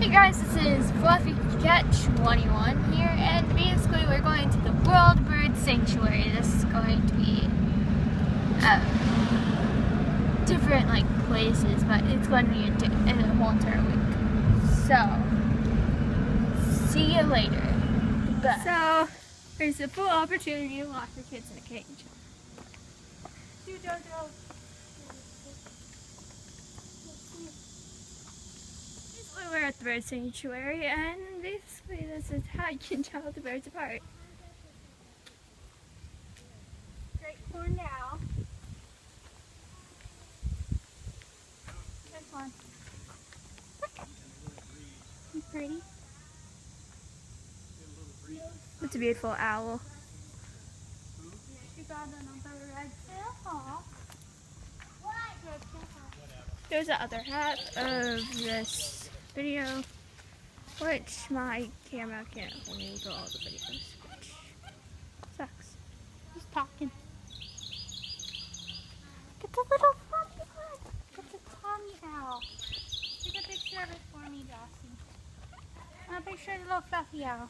Hey guys, this is Fluffy Cat 21 here, and basically we're going to the World Bird Sanctuary. This is going to be different places, but it's going to be in a whole entire week. So, see you later. Bye. So, there's a full opportunity to lock your kids in a cage. Do Jojo. We're at the bird sanctuary, and basically this is how you can tell the birds apart. Great horned owl. This one. Look. He's pretty. It's a beautiful owl. She got another red-tailed hawk. There's the other half of this video, which my camera can't hold all the videos, which sucks. He's talking. Get the little fluffy one. Get the tiny owl. Take a picture of it for me, Dawson. I want a picture of the little fluffy owl.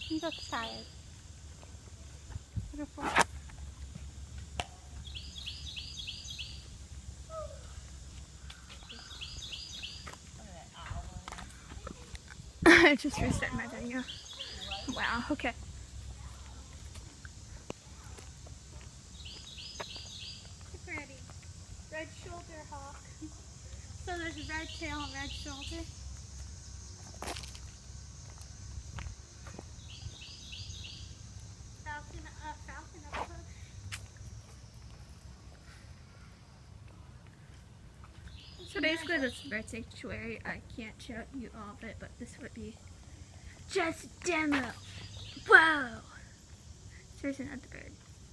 He looks tired. Beautiful. I just reset my video. Wow, okay. Pretty. Red shoulder hawk. So there's a red tail and red shoulder. Falcon up close. So basically this is bird sanctuary. I can't show you all of it, but this would be just a demo. Whoa! So there's another bird.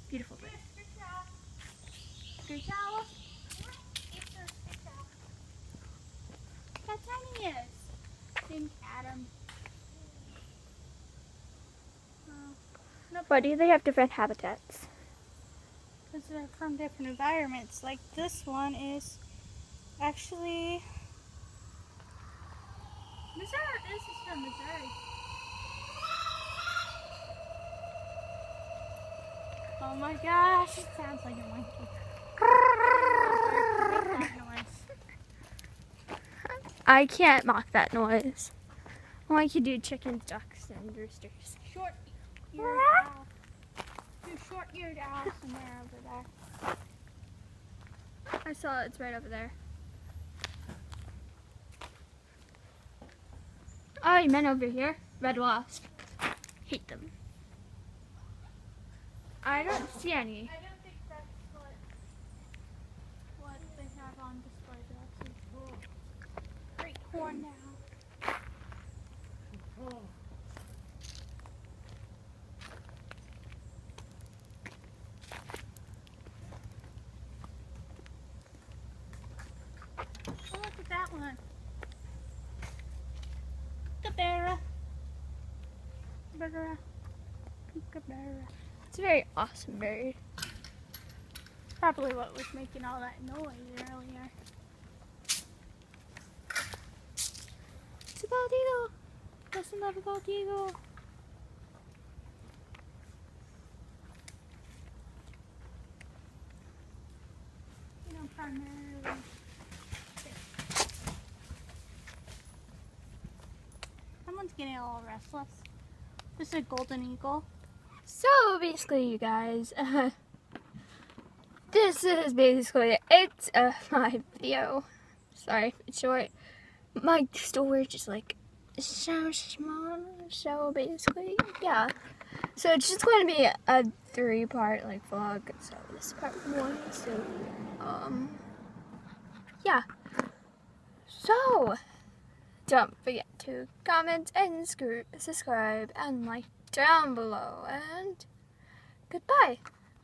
Beautiful bird. Screech owl? How tiny he is. Named Adam. Why do they have different habitats? Because they're from different environments. Like this one is actually Missouri. This is from Missouri. Oh my gosh, it sounds like a monkey. That noise. I can't mock that noise. All I can do chickens, ducks, and roosters. Short-eared owl. Two short-eared owls somewhere over there. I saw it. It's right over there. Oh, you meant over here? Red wasp. Hate them. I don't see any. I don't think that's what they have on display. They're actually cool. Great horn now. Oh, look at that one. Kookaburra. Kookaburra. It's a very awesome bird. Probably what was making all that noise earlier. It's a bald eagle. That's another bald eagle. You know, primarily. Someone's getting a little restless. This is a golden eagle. So basically, you guys, this is basically it of my video. Sorry if it's short. My storage is so small. So basically, yeah. So it's just going to be a 3-part vlog. So this is part 1. So yeah. So don't forget to comment and subscribe and like down below, and goodbye.